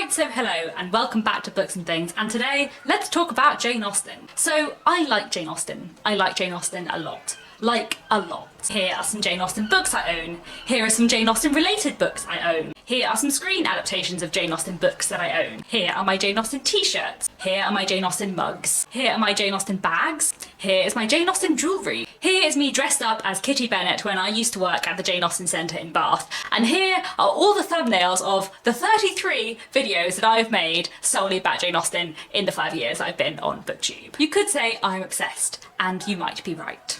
Right, so hello and welcome back to Books and Things, and today let's talk about Jane Austen. So I like Jane Austen. I like Jane Austen a lot. Like a lot. Here are some Jane Austen books I own. Here are some Jane Austen related books I own. Here are some screen adaptations of Jane Austen books that I own. Here are my Jane Austen t-shirts. Here are my Jane Austen mugs. Here are my Jane Austen bags. Here is my Jane Austen jewellery. Here is me dressed up as Kitty Bennet when I used to work at the Jane Austen Centre in Bath. And here are all the thumbnails of the 33 videos that I've made solely about Jane Austen in the 5 years I've been on BookTube. You could say I'm obsessed, and you might be right.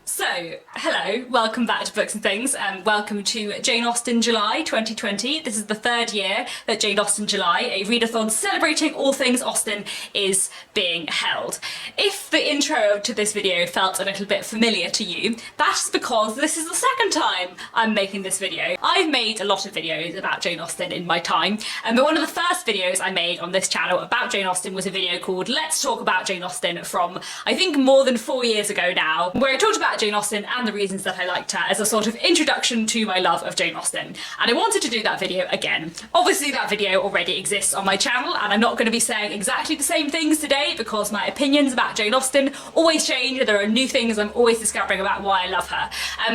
So, hello, welcome back to Books and Things, and welcome to Jane Austen July 2020. This is the third year that Jane Austen July, a readathon celebrating all things Austen, is being held. If the intro to this video felt a little bit familiar to you, that's because this is the second time I'm making this video. I've made a lot of videos about Jane Austen in my time, but one of the first videos I made on this channel about Jane Austen was a video called Let's Talk About Jane Austen from, I think, more than 4 years ago now, where I talked about Jane Austen and the reasons that I liked her as a sort of introduction to my love of Jane Austen. And I wanted to do that video again. Obviously that video already exists on my channel, and I'm not going to be saying exactly the same things today because my opinions about Jane Austen always change. There are new things I'm always discovering about why I love her.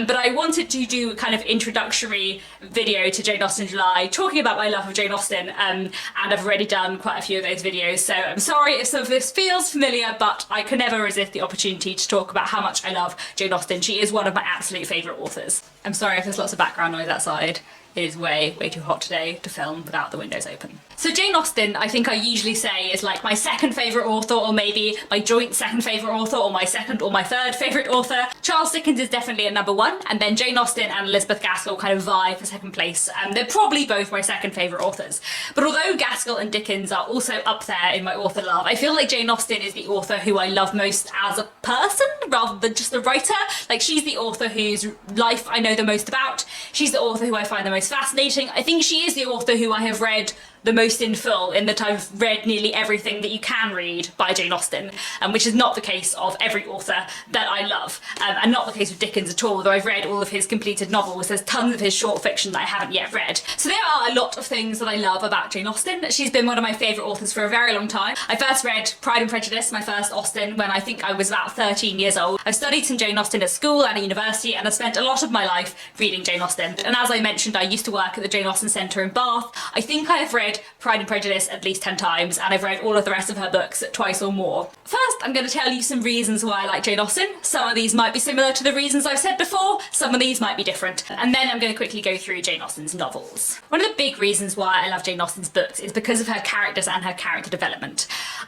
But I wanted to do a kind of introductory video to Jane Austen July, talking about my love of Jane Austen, and I've already done quite a few of those videos, so I'm sorry if some of this feels familiar, but I can never resist the opportunity to talk about how much I love Jane Austen. She is one of my absolute favourite authors. I'm sorry if there's lots of background noise outside. It is way too hot today to film without the windows open. So Jane Austen, I think I usually say, is like my second favourite author, or maybe my joint second favourite author, or my second or my third favourite author. Charles Dickens is definitely at number one, and then Jane Austen and Elizabeth Gaskell kind of vie for second place. They're probably both my second favourite authors. But although Gaskell and Dickens are also up there in my author love, I feel like Jane Austen is the author who I love most as a person, rather than just a writer. Like, she's the author whose life I know the most about. She's the author who I find the most fascinating. I think she is the author who I have read the most in full, in that I've read nearly everything that you can read by Jane Austen, which is not the case of every author that I love, and not the case with Dickens at all, though I've read all of his completed novels. There's tons of his short fiction that I haven't yet read. So there are a lot of things that I love about Jane Austen. She's been one of my favourite authors for a very long time. I first read Pride and Prejudice, my first Austen, when I think I was about 13 years old. I've studied some Jane Austen at school and at university, and I've spent a lot of my life reading Jane Austen. And as I mentioned, I used to work at the Jane Austen Centre in Bath. I think I have read Pride and Prejudice at least 10 times, and I've read all of the rest of her books twice or more. First, I'm going to tell you some reasons why I like Jane Austen. Some of these might be similar to the reasons I've said before, some of these might be different, and then I'm going to quickly go through Jane Austen's novels. One of the big reasons why I love Jane Austen's books is because of her characters and her character development.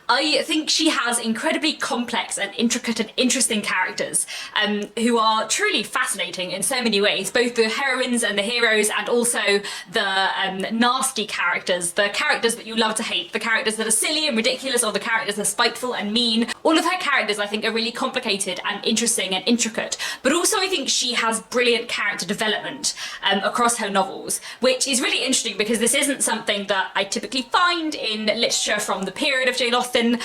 I think she has incredibly complex and intricate and interesting characters who are truly fascinating in so many ways, both the heroines and the heroes, and also the nasty characters, the characters that you love to hate, the characters that are silly and ridiculous, or the characters that are spiteful and mean. All of her characters, I think, are really complicated and interesting and intricate, but also I think she has brilliant character development across her novels, which is really interesting because this isn't something that I typically find in literature from the period of Jane Austen.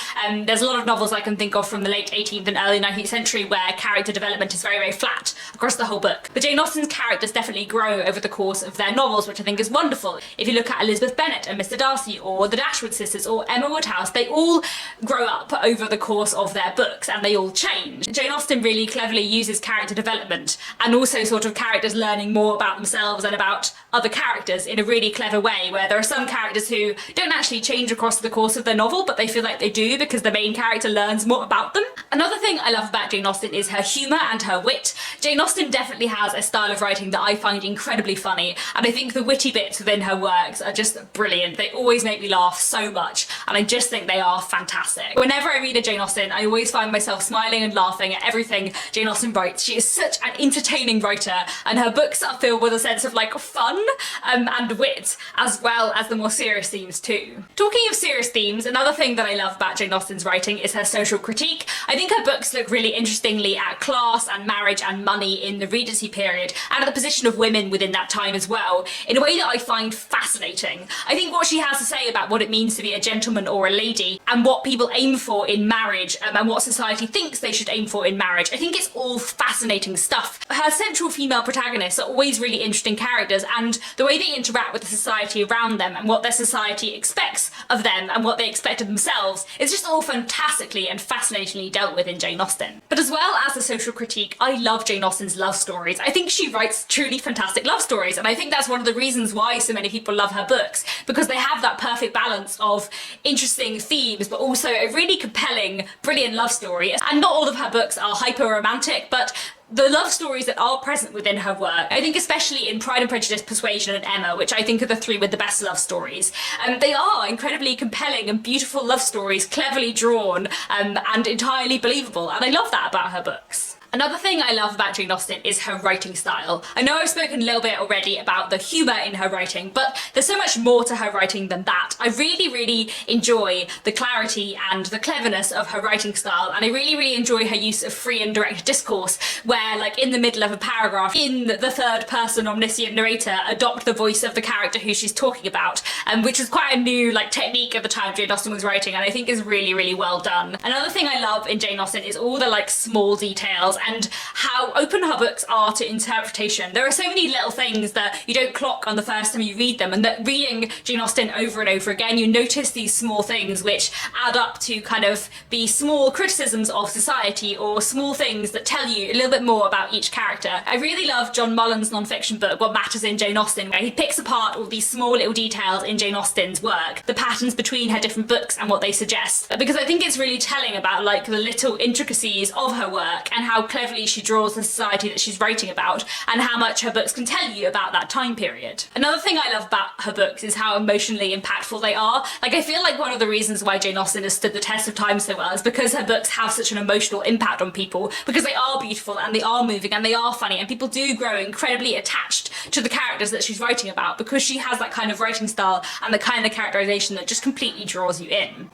There's a lot of novels I can think of from the late 18th and early 19th century where character development is very flat across the whole book. But Jane Austen's characters definitely grow over the course of their novels, which I think is wonderful. If you look at Elizabeth Bennet and Mr. Darcy, or the Dashwood sisters, or Emma Woodhouse, they all grow up over the course of their books and they all change. Jane Austen really cleverly uses character development and also sort of characters learning more about themselves and about other characters in a really clever way, where there are some characters who don't actually change across the course of their novel, but they feel like they do because the main character learns more about them. Another thing I love about Jane Austen is her humour and her wit. Jane Austen definitely has a style of writing that I find incredibly funny, and I think the witty bits within her works are just brilliant. They always make me laugh so much, and I just think they are fantastic. Whenever I read a Jane Austen, I always find myself smiling and laughing at everything Jane Austen writes. She is such an entertaining writer, and her books are filled with a sense of like fun fun and wit, as well as the more serious themes too. Talking of serious themes, another thing that I love about Jane Austen's writing is her social critique. I think her books look really interestingly at class and marriage and money in the Regency period, and at the position of women within that time as well, in a way that I find fascinating. I think what she has to say about what it means to be a gentleman or a lady, and what people aim for in marriage, and what society thinks they should aim for in marriage, I think it's all fascinating stuff. Her central female protagonists are always really interesting characters, and the way they interact with the society around them and what their society expects of them and what they expect of themselves is just all fantastically and fascinatingly dealt with in Jane Austen. But as well as the social critique, I love Jane Austen's love stories. I think she writes truly fantastic love stories, and I think that's one of the reasons why so many people love her books, because they have that perfect balance of interesting themes but also a really compelling, brilliant love story. And not all of her books are hyper romantic, but the love stories that are present within her work, I think especially in Pride and Prejudice, Persuasion and Emma, which I think are the three with the best love stories, they are incredibly compelling and beautiful love stories, cleverly drawn and entirely believable, and I love that about her books. Another thing I love about Jane Austen is her writing style. I know I've spoken a little bit already about the humour in her writing, but there's so much more to her writing than that. I really enjoy the clarity and the cleverness of her writing style, and I really enjoy her use of free and direct discourse, where, like, in the middle of a paragraph, in the third person omniscient narrator, adopt the voice of the character who she's talking about, which is quite a new technique at the time Jane Austen was writing, and I think is really well done. Another thing I love in Jane Austen is all the small details and how open her books are to interpretation. There are so many little things that you don't clock on the first time you read them, and that reading Jane Austen over and over again, you notice these small things which add up to kind of be small criticisms of society, or small things that tell you a little bit more about each character. I really love John Mullen's non-fiction book, What Matters in Jane Austen, where he picks apart all these small little details in Jane Austen's work, the patterns between her different books and what they suggest, because I think it's really telling about the little intricacies of her work and how cleverly she draws the society that she's writing about, and how much her books can tell you about that time period. Another thing I love about her books is how emotionally impactful they are. I feel like one of the reasons why Jane Austen has stood the test of time so well is because her books have such an emotional impact on people, because they are beautiful and they are moving and they are funny, and people do grow incredibly attached to the characters that she's writing about, because she has that kind of writing style and the kind of characterization that just completely draws you in.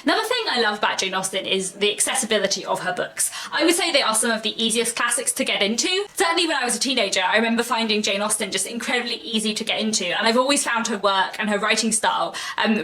Another thing I love about Jane Austen is the accessibility of her books. I would say they are some of the easiest classics to get into. Certainly when I was a teenager, I remember finding Jane Austen just incredibly easy to get into, and I've always found her work and her writing style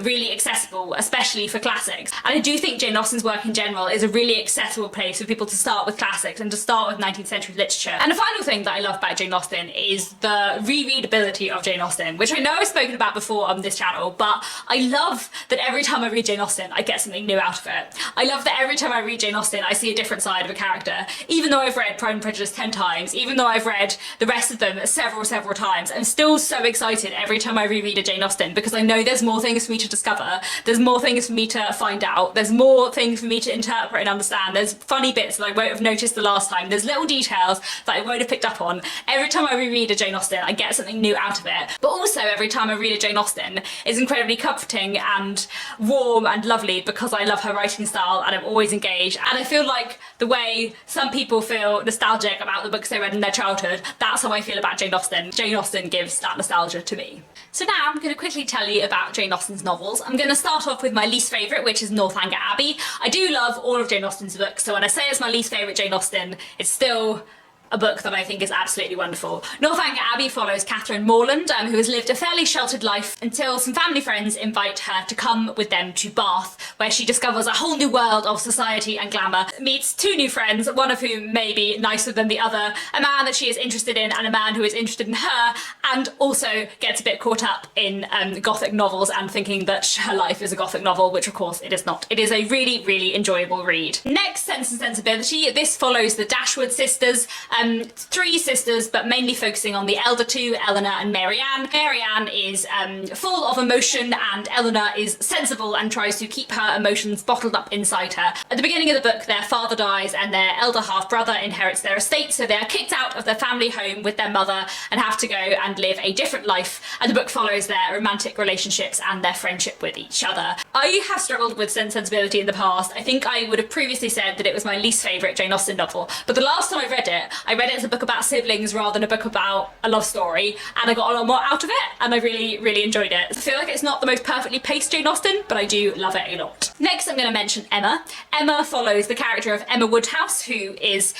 really accessible, especially for classics. And I do think Jane Austen's work in general is a really accessible place for people to start with classics and to start with 19th century literature. And the final thing that I love about Jane Austen is the rereadability of Jane Austen, which I know I've spoken about before on this channel, but I love that every time I read Jane Austen, I get something new out of it. I love that every time I read Jane Austen, I see a different side of a character. Even though I've read Pride and Prejudice 10 times, even though I've read the rest of them several times, I'm still so excited every time I reread a Jane Austen, because I know there's more things for me to discover, there's more things for me to find out, there's more things for me to interpret and understand, there's funny bits that I won't have noticed the last time, there's little details that I won't have picked up on. Every time I reread a Jane Austen, I get something new out of it. But also every time I read a Jane Austen, it's incredibly comforting and warm and lovely, because I love her writing style and I'm always engaged. And I feel like the way some people feel nostalgic about the books they read in their childhood, that's how I feel about Jane Austen. Jane Austen gives that nostalgia to me. So now I'm going to quickly tell you about Jane Austen's novels. I'm going to start off with my least favourite, which is Northanger Abbey. I do love all of Jane Austen's books, so when I say it's my least favourite Jane Austen, it's still a book that I think is absolutely wonderful. Northanger Abbey follows Catherine Morland, who has lived a fairly sheltered life until some family friends invite her to come with them to Bath, where she discovers a whole new world of society and glamour, meets two new friends, one of whom may be nicer than the other, a man that she is interested in and a man who is interested in her, and also gets a bit caught up in Gothic novels and thinking that her life is a Gothic novel, which of course it is not. It is a really enjoyable read. Next, Sense and Sensibility. This follows the Dashwood sisters, three sisters, but mainly focusing on the elder two, Eleanor and Marianne. Marianne is full of emotion, and Eleanor is sensible and tries to keep her emotions bottled up inside her. At the beginning of the book, their father dies and their elder half-brother inherits their estate, so they are kicked out of their family home with their mother and have to go and live a different life, and the book follows their romantic relationships and their friendship with each other. I have struggled with Sense and Sensibility in the past. I think I would have previously said that it was my least favourite Jane Austen novel, but the last time I read it, I read it as a book about siblings rather than a book about a love story, and I got a lot more out of it, and I really, really enjoyed it. I feel like it's not the most perfectly paced Jane Austen, but I do love it a lot. Next, I'm going to mention Emma. Emma follows the character of Emma Woodhouse, who is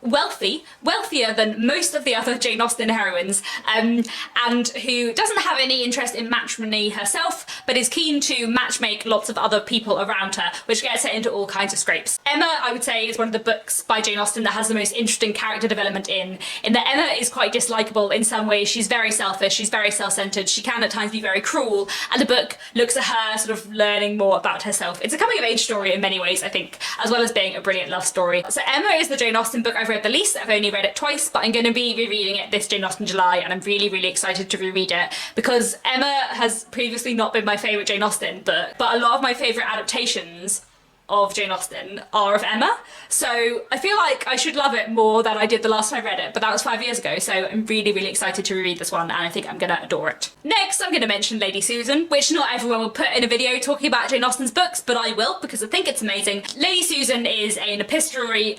wealthier than most of the other Jane Austen heroines, and who doesn't have any interest in matrimony herself, but is keen to matchmake lots of other people around her, which gets her into all kinds of scrapes. Emma, I would say, is one of the books by Jane Austen that has the most interesting character development in that Emma is quite dislikable in some ways. She's very selfish, she's very self-centered, she can at times be very cruel, and the book looks at her sort of learning more about herself. It's a coming of age story in many ways, I think, as well as being a brilliant love story. So Emma is the Jane Austen book I've read the least. I've only read it twice, but I'm going to be rereading it this Jane Austen July, and I'm really, really excited to reread it because Emma has previously not been my favourite Jane Austen book, but a lot of my favourite adaptations of Jane Austen are of Emma, so I feel like I should love it more than I did the last time I read it, but that was 5 years ago, so I'm really, really excited to reread this one, and I think I'm gonna adore it. Next, I'm gonna mention Lady Susan, which not everyone will put in a video talking about Jane Austen's books, but I will, because I think it's amazing. Lady Susan is an epistolary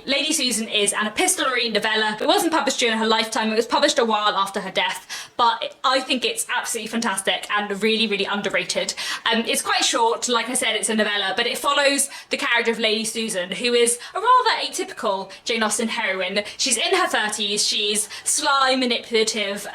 novella. It wasn't published during her lifetime, it was published a while after her death, but I think it's absolutely fantastic and really, really underrated. It's quite short, like I said, it's a novella, but it follows the character of Lady Susan, who is a rather atypical Jane Austen heroine. She's in her 30s, she's sly, manipulative,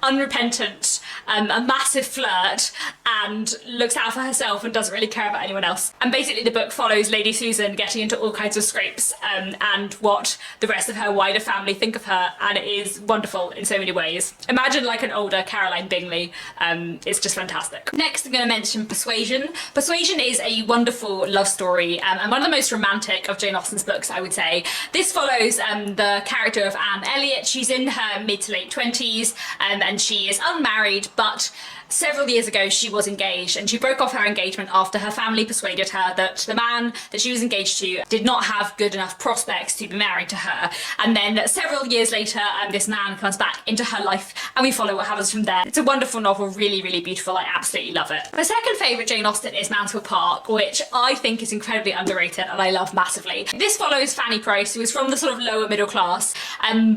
unrepentant, a massive flirt, and looks out for herself and doesn't really care about anyone else. And basically the book follows Lady Susan getting into all kinds of scrapes and what the rest of her wider family think of her, and it is wonderful in so many ways. Imagine like an older Caroline Bingley. It's just fantastic. Next, I'm going to mention Persuasion. Persuasion is a wonderful love story and one of the most romantic of Jane Austen's books, I would say. This follows the character of Anne Elliot. She's in her mid to late 20s and she is unmarried, but several years ago she was engaged, and she broke off her engagement after her family persuaded her that the man that she was engaged to did not have good enough prospects to be married to her. And then several years later this man comes back into her life and we follow what happens from there. It's a wonderful novel, really, really beautiful. I absolutely love it. My second favourite Jane Austen is Mansfield Park, which I think is incredibly underrated and I love massively. This follows Fanny Price, who is from the sort of lower middle class,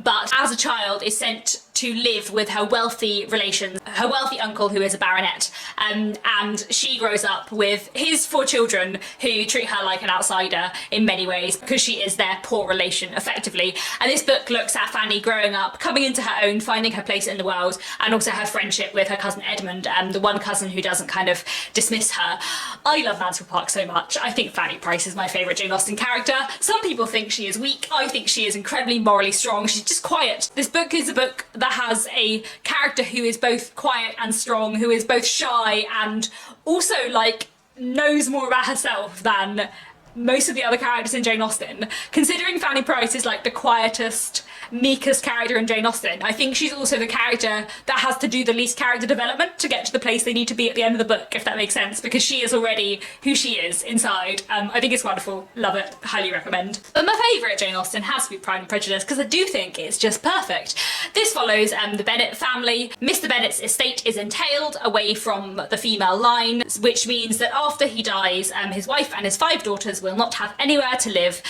but as a child is sent to live with her wealthy relations, her wealthy uncle who is a baronet, and she grows up with his 4 children who treat her like an outsider in many ways because she is their poor relation effectively. And this book looks at Fanny growing up, coming into her own, finding her place in the world, and also her friendship with her cousin Edmund, the one cousin who doesn't kind of dismiss her. I love Mansfield Park so much. I think Fanny Price is my favourite Jane Austen character. Some people think she is weak. I think she is incredibly morally strong. She's just quiet. This book is a book that has a character who is both quiet and strong, who is both shy and also like knows more about herself than most of the other characters in Jane Austen. Considering Fanny Price is like the quietest, meekest character in Jane Austen, I think she's also the character that has to do the least character development to get to the place they need to be at the end of the book, if that makes sense, because she is already who she is inside. I think it's wonderful, love it, highly recommend. But my favourite Jane Austen has to be Pride and Prejudice, because I do think it's just perfect. This follows the Bennet family. Mr. Bennet's estate is entailed away from the female line, which means that after he dies, his wife and his 5 daughters will not have anywhere to live.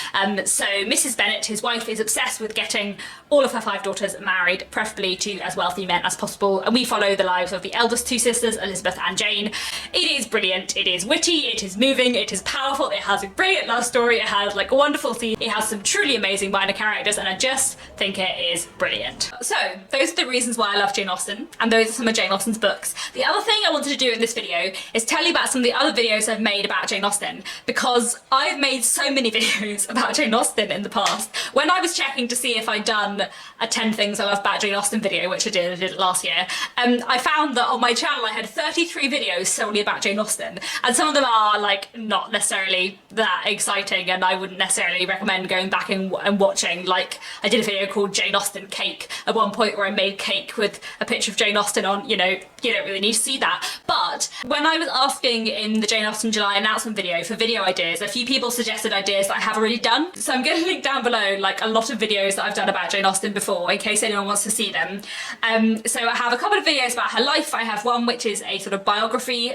So Mrs. Bennet, his wife, is obsessed with getting all of her 5 daughters married, preferably to as wealthy men as possible, and we follow the lives of the eldest 2 sisters, Elizabeth and Jane. It is brilliant, it is witty, it is moving, it is powerful, it has a brilliant love story, it has like a wonderful scene, it has some truly amazing minor characters, and I just think it is brilliant. So those are the reasons why I love Jane Austen, and those are some of Jane Austen's books. The other thing I wanted to do in this video is tell you about some of the other videos I've made about Jane Austen, because I've made so many videos about Jane Austen in the past. When I was checking to see if I'd done a 10 things I love about Jane Austen video, which I did it last year, I found that on my channel I had 33 videos solely about Jane Austen, and some of them are like not necessarily that exciting and I wouldn't necessarily recommend going back and watching. Like I did a video called Jane Austen Cake at one point where I made cake with a picture of Jane Austen on, you know, you don't really need to see that. But when I was asking in the Jane Austen July announcement video for video ideas, a few people suggested ideas that I have already done. So I'm going to link down below like a lot of videos that I've done about Jane Austen before, in case anyone wants to see them. So I have a couple of videos about her life. I have one which is a sort of biography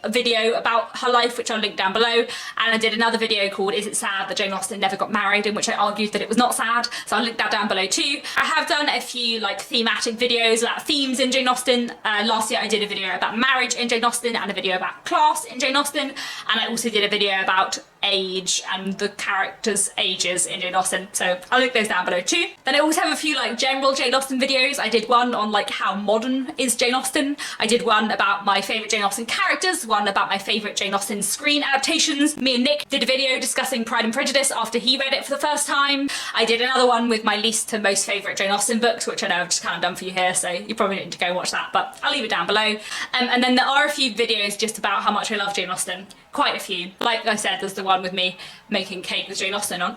video about her life, which I'll link down below. And I did another video called Is It Sad That Jane Austen Never Got Married, in which I argued that it was not sad. So I'll link that down below too. I have done a few like thematic videos about themes in Jane Austen. Last year I did a video about marriage in Jane Austen and a video about class in Jane Austen, and I also did a video about age and the characters' ages in Jane Austen, so I'll link those down below too. Then I also have a few like general Jane Austen videos. I did one on like how modern is Jane Austen. I did one about my favourite Jane Austen characters, one about my favourite Jane Austen screen adaptations. Me and Nick did a video discussing Pride and Prejudice after he read it for the first time. I did another one with my least to most favourite Jane Austen books, which I know I've just kind of done for you here, so you probably need to go and watch that, but I'll leave it down below. And then there are a few videos just about how much I love Jane Austen. Quite a few. Like I said, there's the one with me making cake with Jane Austen on.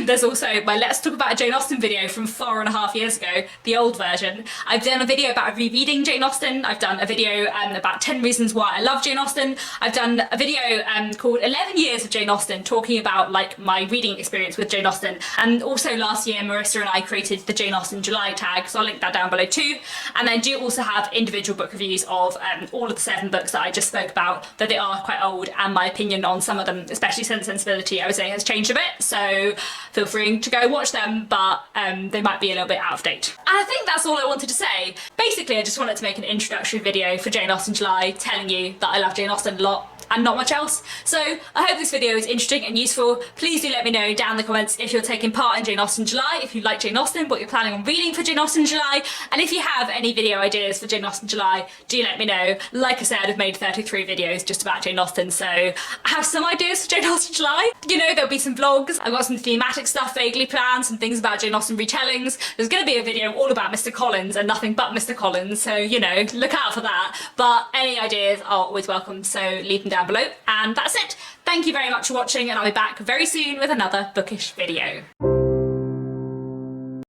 There's also my Let's Talk About a Jane Austen video from 4.5 years ago, the old version. I've done a video about rereading Jane Austen. I've done a video about 10 reasons why I love Jane Austen. I've done a video called 11 Years of Jane Austen, talking about like my reading experience with Jane Austen. And also last year, Marissa and I created the Jane Austen July tag, so I'll link that down below too. And I do also have individual book reviews of all of the 7 books that I just spoke about, though they are quite old, and my opinion on some of them, especially Sense and Sensibility, I would say has changed a bit, so feel free to go watch them, but they might be a little bit out of date. And I think that's all I wanted to say. Basically, I just wanted to make an introductory video for Jane Austen July, telling you that I love Jane Austen a lot and not much else. So I hope this video is interesting and useful. Please do let me know down in the comments if you're taking part in Jane Austen July, if you like Jane Austen, what you're planning on reading for Jane Austen July, and if you have any video ideas for Jane Austen July, do let me know. Like I said, I've made 33 videos just about Jane Austen, so I have some ideas for Jane Austen July. You know, there'll be some vlogs. I've got some thematic stuff vaguely planned, some things about Jane Austen retellings. There's going to be a video all about Mr. Collins and nothing but Mr. Collins, so you know, look out for that. But any ideas are always welcome, so leave them down below. And that's it. Thank you very much for watching, and I'll be back very soon with another bookish video.